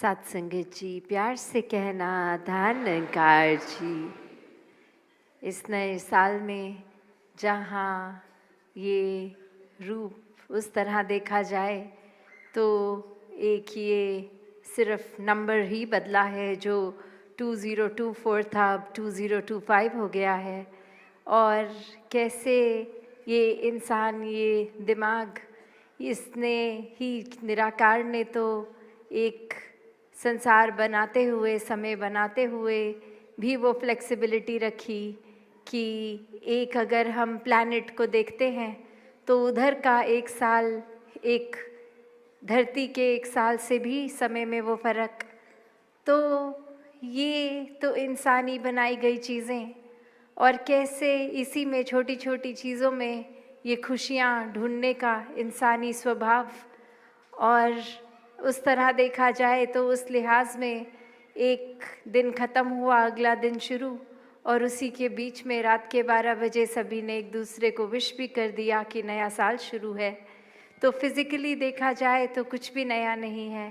सत्संगत जी, प्यार से कहना धन्यकार जी। इस नए साल में जहाँ ये रूप उस तरह देखा जाए तो एक ये सिर्फ नंबर ही बदला है, जो 2024 था अब 2025 हो गया है। और कैसे ये इंसान, ये दिमाग, इसने ही, निराकार ने तो एक संसार बनाते हुए, समय बनाते हुए भी वो फ्लेक्सिबिलिटी रखी कि एक अगर हम प्लैनेट को देखते हैं तो उधर का एक साल एक धरती के एक साल से भी समय में वो फ़र्क। तो ये तो इंसानी बनाई गई चीज़ें, और कैसे इसी में छोटी छोटी चीज़ों में ये खुशियाँ ढूंढने का इंसानी स्वभाव। और उस तरह देखा जाए तो उस लिहाज में एक दिन ख़त्म हुआ, अगला दिन शुरू, और उसी के बीच में रात के 12 बजे सभी ने एक दूसरे को विश भी कर दिया कि नया साल शुरू है। तो फिज़िकली देखा जाए तो कुछ भी नया नहीं है,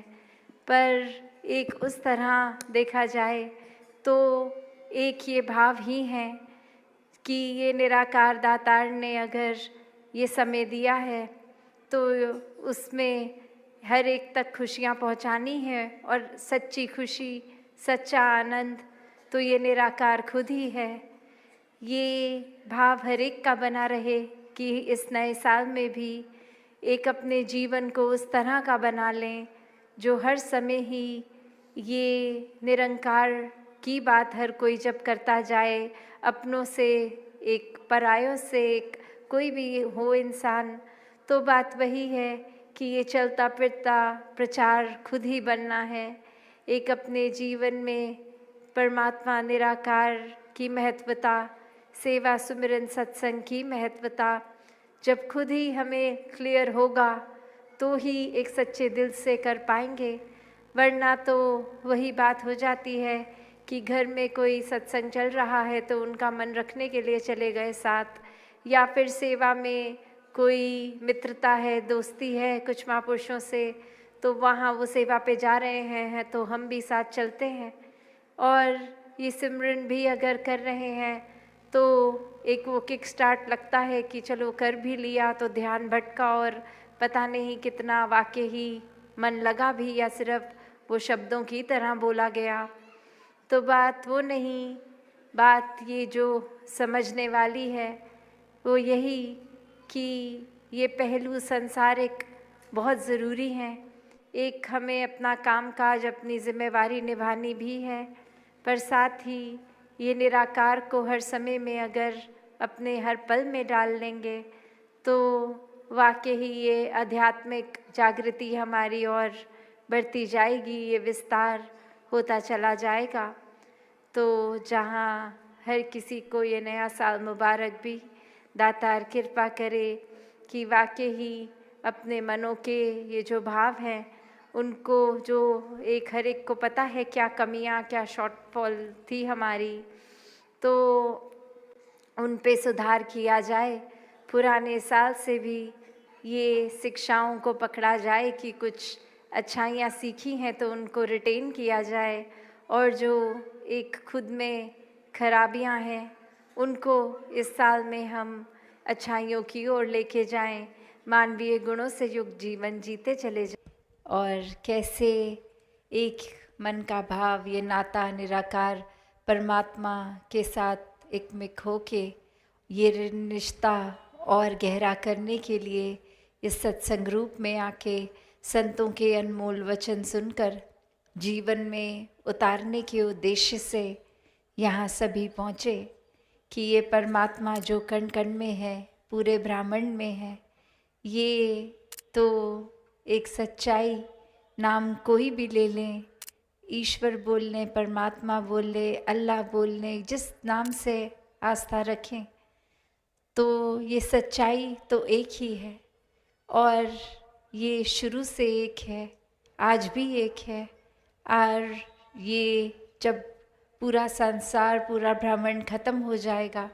पर एक उस तरह देखा जाए तो एक ये भाव ही है कि ये निराकार दातार ने अगर ये समय दिया है तो उसमें हर एक तक खुशियाँ पहुँचानी है, और सच्ची खुशी, सच्चा आनंद तो ये निराकार खुद ही है। ये भाव हर एक का बना रहे कि इस नए साल में भी एक अपने जीवन को उस तरह का बना लें जो हर समय ही ये निरंकार की बात हर कोई जब करता जाए, अपनों से एक, परायों से एक, कोई भी हो इंसान, तो बात वही है कि ये चलता फिरता प्रचार खुद ही बनना है। एक अपने जीवन में परमात्मा निराकार की महत्वता, सेवा सुमिरन सत्संग की महत्वता जब खुद ही हमें क्लियर होगा तो ही एक सच्चे दिल से कर पाएंगे। वरना तो वही बात हो जाती है कि घर में कोई सत्संग चल रहा है तो उनका मन रखने के लिए चले गए साथ, या फिर सेवा में कोई मित्रता है, दोस्ती है कुछ महापुरुषों से, तो वहाँ वो सेवा पे जा रहे हैं तो हम भी साथ चलते हैं। और ये सिमरन भी अगर कर रहे हैं तो एक वो किक स्टार्ट लगता है कि चलो कर भी लिया तो ध्यान भटका और पता नहीं कितना वाकई ही मन लगा भी, या सिर्फ वो शब्दों की तरह बोला गया। तो बात वो नहीं, बात ये जो समझने वाली है वो यही कि ये पहलू संसारिक बहुत ज़रूरी हैं। एक हमें अपना कामकाज, अपनी जिम्मेवारी निभानी भी है, पर साथ ही ये निराकार को हर समय में अगर अपने हर पल में डाल लेंगे तो वाकई ही ये आध्यात्मिक जागृति हमारी और बढ़ती जाएगी, ये विस्तार होता चला जाएगा। तो जहाँ हर किसी को ये नया साल मुबारक भी दातार कृपा करे कि वाकई ही अपने मनों के ये जो भाव हैं उनको, जो एक हर एक को पता है क्या कमियां, क्या शॉर्टफॉल थी हमारी, तो उन पे सुधार किया जाए। पुराने साल से भी ये शिक्षाओं को पकड़ा जाए कि कुछ अच्छाइयाँ सीखी हैं तो उनको रिटेन किया जाए, और जो एक खुद में खराबियाँ हैं उनको इस साल में हम अच्छाइयों की ओर लेके जाएं, मानवीय गुणों से युक्त जीवन जीते चले जाएं। और कैसे एक मन का भाव, ये नाता निराकार परमात्मा के साथ एकमिक होके ये रिश्ता और गहरा करने के लिए इस सत्संग रूप में आके संतों के अनमोल वचन सुनकर जीवन में उतारने के उद्देश्य से यहाँ सभी पहुँचे कि ये परमात्मा जो कण कण में है, पूरे ब्रह्मांड में है, ये तो एक सच्चाई, नाम कोई भी ले लें, ईश्वर बोल लें, परमात्मा बोल लें, अल्लाह बोल लें, जिस नाम से आस्था रखें, तो ये सच्चाई तो एक ही है और ये शुरू से एक है, आज भी एक है। और ये जब पूरा संसार, पूरा ब्रह्मांड खत्म हो जाएगा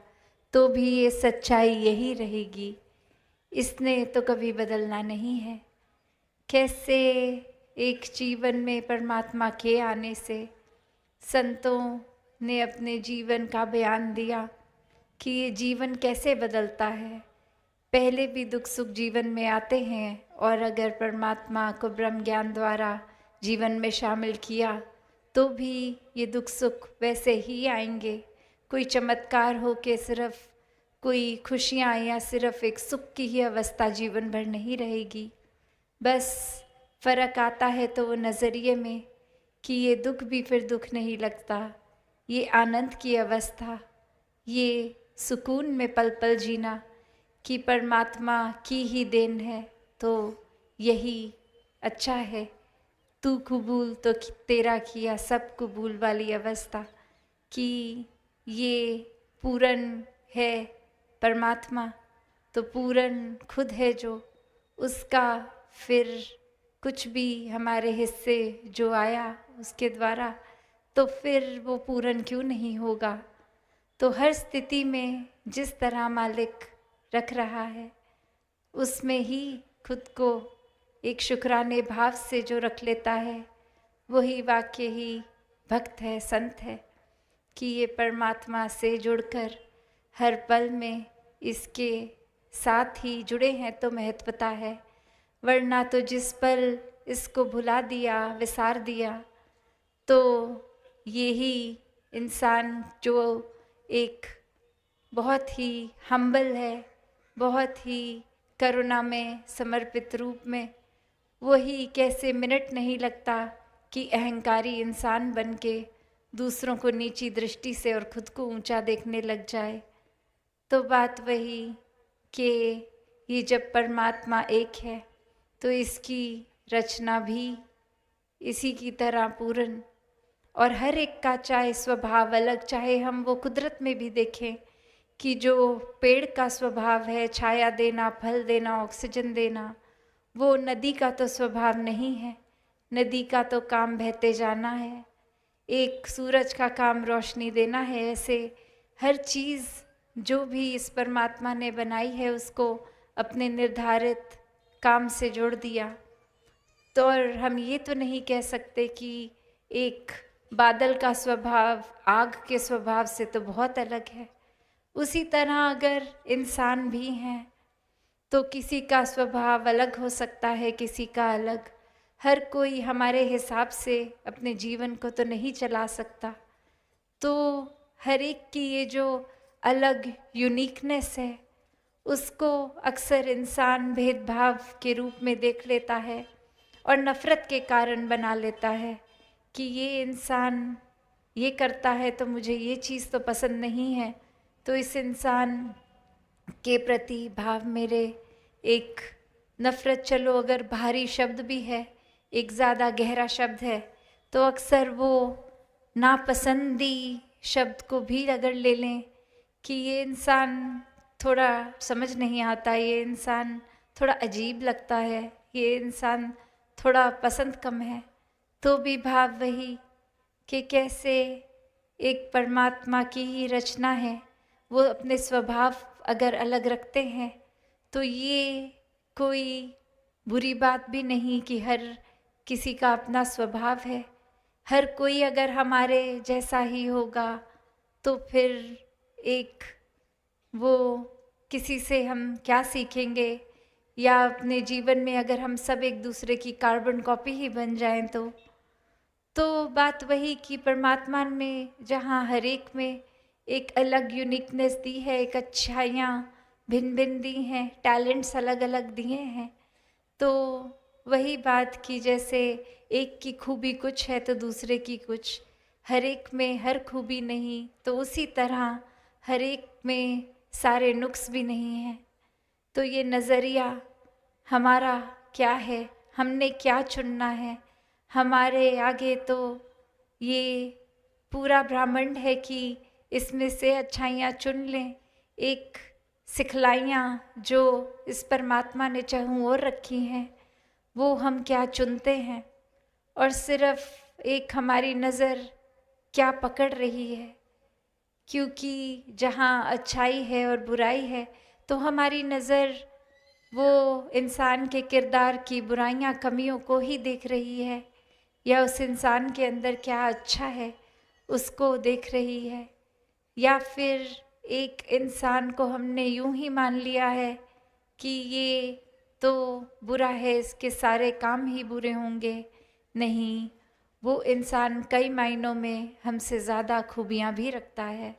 तो भी ये सच्चाई यही रहेगी, इसने तो कभी बदलना नहीं है। कैसे एक जीवन में परमात्मा के आने से संतों ने अपने जीवन का बयान दिया कि ये जीवन कैसे बदलता है। पहले भी दुख सुख जीवन में आते हैं और अगर परमात्मा को ब्रह्म ज्ञान द्वारा जीवन में शामिल किया तो भी ये दुख सुख वैसे ही आएंगे। कोई चमत्कार हो के सिर्फ कोई खुशियाँ या सिर्फ एक सुख की ही अवस्था जीवन भर नहीं रहेगी। बस फ़र्क आता है तो वो नज़रिए में कि ये दुख भी फिर दुख नहीं लगता, ये आनंद की अवस्था, ये सुकून में पल पल जीना कि परमात्मा की ही देन है तो यही अच्छा है। तू कबूल तो तेरा किया सब कबूल वाली अवस्था कि ये पूर्ण है परमात्मा, तो पूर्ण खुद है जो, उसका फिर कुछ भी हमारे हिस्से जो आया उसके द्वारा तो फिर वो पूर्ण क्यों नहीं होगा। तो हर स्थिति में जिस तरह मालिक रख रहा है उसमें ही खुद को एक शुक्राने भाव से जो रख लेता है वही वाकई ही भक्त है, संत है कि ये परमात्मा से जुड़कर हर पल में इसके साथ ही जुड़े हैं तो महत्वता है। वरना तो जिस पल इसको भुला दिया, विसार दिया तो यही इंसान जो एक बहुत ही हम्बल है, बहुत ही करुणा में समर्पित रूप में, वही कैसे मिनट नहीं लगता कि अहंकारी इंसान बन के दूसरों को नीची दृष्टि से और खुद को ऊंचा देखने लग जाए। तो बात वही कि ये जब परमात्मा एक है तो इसकी रचना भी इसी की तरह पूर्ण, और हर एक का चाहे स्वभाव अलग, चाहे हम वो कुदरत में भी देखें कि जो पेड़ का स्वभाव है छाया देना, फल देना, ऑक्सीजन देना, वो नदी का तो स्वभाव नहीं है। नदी का तो काम बहते जाना है, एक सूरज का काम रोशनी देना है। ऐसे हर चीज़ जो भी इस परमात्मा ने बनाई है उसको अपने निर्धारित काम से जोड़ दिया। तो और हम ये तो नहीं कह सकते कि एक बादल का स्वभाव आग के स्वभाव से तो बहुत अलग है। उसी तरह अगर इंसान भी हैं तो किसी का स्वभाव अलग हो सकता है, किसी का अलग। हर कोई हमारे हिसाब से अपने जीवन को तो नहीं चला सकता। तो हर एक की ये जो अलग यूनिकनेस है उसको अक्सर इंसान भेदभाव के रूप में देख लेता है और नफ़रत के कारण बना लेता है कि ये इंसान ये करता है तो मुझे ये चीज़ तो पसंद नहीं है, तो इस इंसान के प्रति भाव मेरे एक नफ़रत, चलो अगर भारी शब्द भी है, एक ज़्यादा गहरा शब्द है, तो अक्सर वो नापसंदी शब्द को भी अगर ले लें कि ये इंसान थोड़ा समझ नहीं आता, ये इंसान थोड़ा अजीब लगता है, ये इंसान थोड़ा पसंद कम है, तो भी भाव वही कि कैसे एक परमात्मा की ही रचना है, वो अपने स्वभाव अगर अलग रखते हैं तो ये कोई बुरी बात भी नहीं कि हर किसी का अपना स्वभाव है। हर कोई अगर हमारे जैसा ही होगा तो फिर एक वो किसी से हम क्या सीखेंगे, या अपने जीवन में अगर हम सब एक दूसरे की कार्बन कॉपी ही बन जाएं तो बात वही कि परमात्मा में जहाँ हर एक में एक अलग यूनिकनेस दी है, एक अच्छाइयाँ भिन्न भिन्न दी हैं, टैलेंट्स अलग अलग दिए हैं, तो वही बात कि जैसे एक की खूबी कुछ है तो दूसरे की कुछ, हर एक में हर खूबी नहीं, तो उसी तरह हर एक में सारे नुक्स भी नहीं हैं। तो ये नज़रिया हमारा क्या है, हमने क्या चुनना है, हमारे आगे तो ये पूरा ब्रह्मांड है कि इसमें से अच्छाइयाँ चुन लें। एक सिखलाइयाँ जो इस परमात्मा ने चाहूँ और रखी हैं वो हम क्या चुनते हैं, और सिर्फ एक हमारी नज़र क्या पकड़ रही है। क्योंकि जहाँ अच्छाई है और बुराई है तो हमारी नज़र वो इंसान के किरदार की बुराइयां कमियों को ही देख रही है, या उस इंसान के अंदर क्या अच्छा है उसको देख रही है, या फिर एक इंसान को हमने यूं ही मान लिया है कि ये तो बुरा है, इसके सारे काम ही बुरे होंगे। नहीं, वो इंसान कई मायनों में हमसे ज़्यादा खूबियाँ भी रखता है।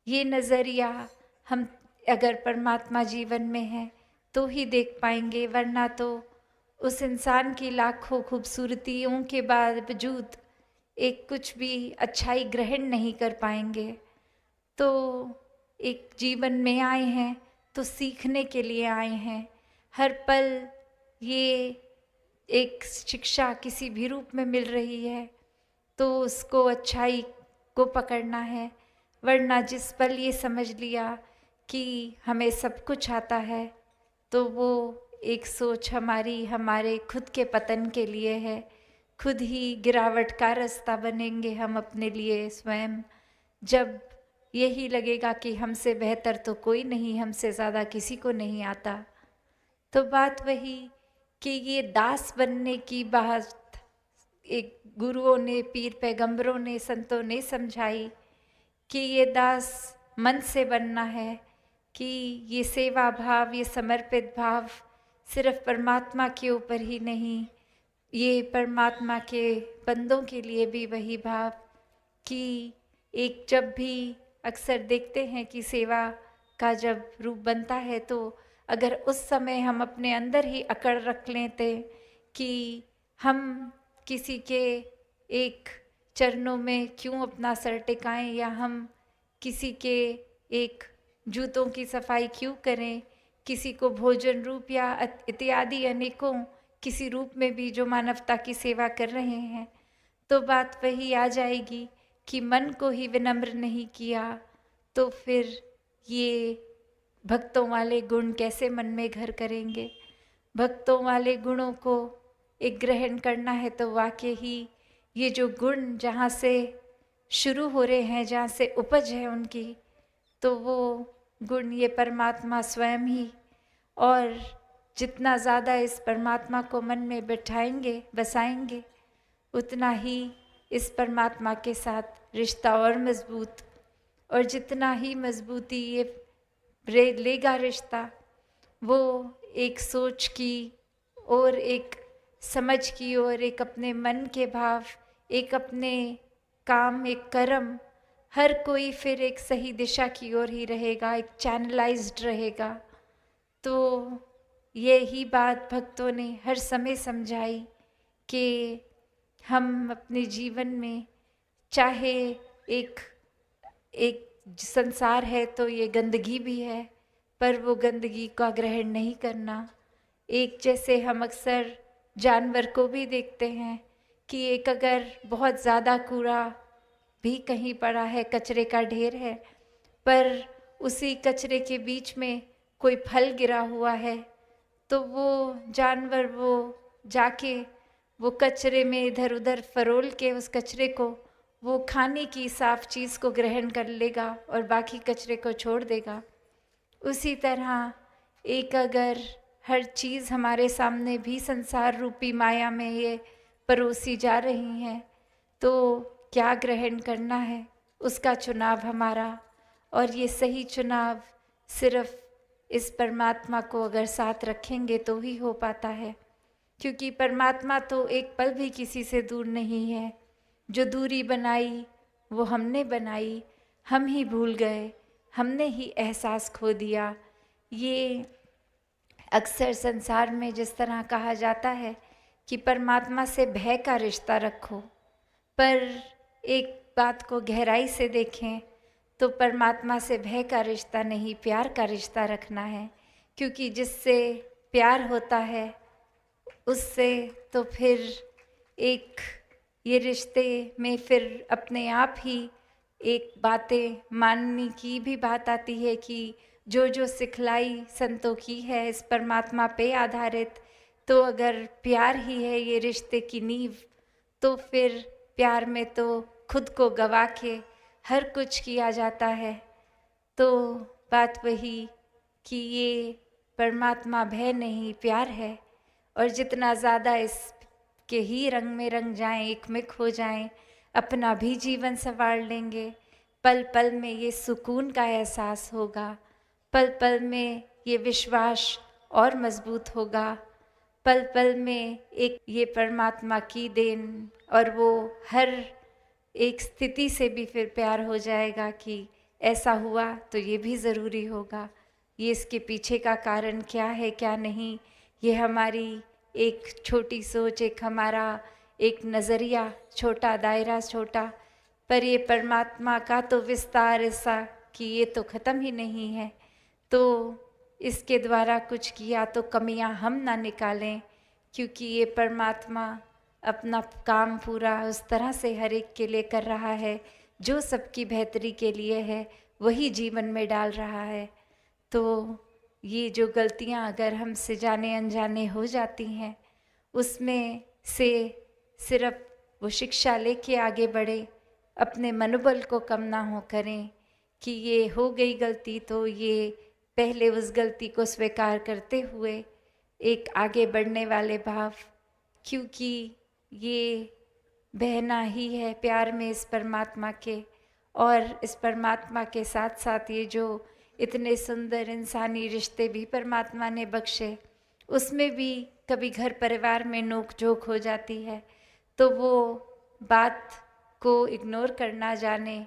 ये नज़रिया हम अगर परमात्मा जीवन में है तो ही देख पाएंगे, वरना तो उस इंसान की लाखों खूबसूरतियों के बावजूद एक कुछ भी अच्छाई ग्रहण नहीं कर पाएंगे। तो एक जीवन में आए हैं तो सीखने के लिए आए हैं। हर पल ये एक शिक्षा किसी भी रूप में मिल रही है तो उसको अच्छाई को पकड़ना है, वरना जिस पल ये समझ लिया कि हमें सब कुछ आता है तो वो एक सोच हमारे खुद के पतन के लिए है। खुद ही गिरावट का रास्ता बनेंगे हम अपने लिए स्वयं, जब यही लगेगा कि हमसे बेहतर तो कोई नहीं, हमसे ज़्यादा किसी को नहीं आता। तो बात वही कि ये दास बनने की बात एक गुरुओं ने, पीर पैगंबरों ने, संतों ने समझाई कि ये दास मन से बनना है, कि ये सेवा भाव, ये समर्पित भाव सिर्फ परमात्मा के ऊपर ही नहीं, ये परमात्मा के बंदों के लिए भी वही भाव कि एक जब भी अक्सर देखते हैं कि सेवा का जब रूप बनता है तो अगर उस समय हम अपने अंदर ही अकड़ रख लेते कि हम किसी के एक चरणों में क्यों अपना सर टिकाएं, या हम किसी के एक जूतों की सफाई क्यों करें, किसी को भोजन रूप या इत्यादि अनेकों किसी रूप में भी जो मानवता की सेवा कर रहे हैं, तो बात वही आ जाएगी कि मन को ही विनम्र नहीं किया तो फिर ये भक्तों वाले गुण कैसे मन में घर करेंगे। भक्तों वाले गुणों को एक ग्रहण करना है तो वाकई ही ये जो गुण जहाँ से शुरू हो रहे हैं, जहाँ से उपज है उनकी, तो वो गुण ये परमात्मा स्वयं ही, और जितना ज़्यादा इस परमात्मा को मन में बिठाएंगे, बसाएंगे, उतना ही इस परमात्मा के साथ रिश्ता और मजबूत, और जितना ही मजबूती ये लेगा रिश्ता, वो एक सोच की और एक समझ की और एक अपने मन के भाव, एक अपने काम, एक कर्म, हर कोई फिर एक सही दिशा की ओर ही रहेगा, एक चैनलाइज्ड रहेगा। तो ये ही बात भक्तों ने हर समय समझाई कि हम अपने जीवन में चाहे एक संसार है तो ये गंदगी भी है, पर वो गंदगी का ग्रहण नहीं करना। एक जैसे हम अक्सर जानवर को भी देखते हैं कि एक अगर बहुत ज़्यादा कूड़ा भी कहीं पड़ा है, कचरे का ढेर है, पर उसी कचरे के बीच में कोई फल गिरा हुआ है, तो वो जानवर वो जाके वो कचरे में इधर उधर फरोल के उस कचरे को वो खाने की साफ चीज़ को ग्रहण कर लेगा और बाकी कचरे को छोड़ देगा। उसी तरह एक अगर हर चीज़ हमारे सामने भी संसार रूपी माया में ये परोसी जा रही हैं, तो क्या ग्रहण करना है उसका चुनाव हमारा, और ये सही चुनाव सिर्फ इस परमात्मा को अगर साथ रखेंगे तो ही हो पाता है, क्योंकि परमात्मा तो एक पल भी किसी से दूर नहीं है। जो दूरी बनाई वो हमने बनाई, हम ही भूल गए, हमने ही एहसास खो दिया। ये अक्सर संसार में जिस तरह कहा जाता है कि परमात्मा से भय का रिश्ता रखो, पर एक बात को गहराई से देखें तो परमात्मा से भय का रिश्ता नहीं, प्यार का रिश्ता रखना है, क्योंकि जिससे प्यार होता है उससे तो फिर एक ये रिश्ते में फिर अपने आप ही एक बातें मानने की भी बात आती है कि जो जो सिखलाई संतों की है इस परमात्मा पे आधारित, तो अगर प्यार ही है ये रिश्ते की नींव, तो फिर प्यार में तो खुद को गवा के हर कुछ किया जाता है। तो बात वही कि ये परमात्मा भय नहीं प्यार है, और जितना ज़्यादा इसके ही रंग में रंग जाएं, एक में खो जाएं, अपना भी जीवन संवार लेंगे। पल पल में ये सुकून का एहसास होगा, पल पल में ये विश्वास और मजबूत होगा, पल पल में एक ये परमात्मा की देन, और वो हर एक स्थिति से भी फिर प्यार हो जाएगा कि ऐसा हुआ तो ये भी ज़रूरी होगा। ये इसके पीछे का कारण क्या है क्या नहीं, ये हमारी एक छोटी सोच, एक हमारा एक नज़रिया छोटा, दायरा छोटा, पर ये परमात्मा का तो विस्तार ऐसा कि ये तो ख़त्म ही नहीं है। तो इसके द्वारा कुछ किया तो कमियां हम ना निकालें, क्योंकि ये परमात्मा अपना काम पूरा उस तरह से हर एक के लिए कर रहा है जो सबकी बेहतरी के लिए है, वही जीवन में डाल रहा है। तो ये जो गलतियां अगर हमसे जाने अनजाने हो जाती हैं, उसमें से सिर्फ वो शिक्षा लेके आगे बढ़े, अपने मनोबल को कम ना हो करें कि ये हो गई गलती, तो ये पहले उस गलती को स्वीकार करते हुए एक आगे बढ़ने वाले भाव, क्योंकि ये बहना ही है प्यार में इस परमात्मा के, और इस परमात्मा के साथ साथ ये जो इतने सुंदर इंसानी रिश्ते भी परमात्मा ने बख्शे, उसमें भी कभी घर परिवार में नोक झोंक हो जाती है, तो वो बात को इग्नोर करना जाने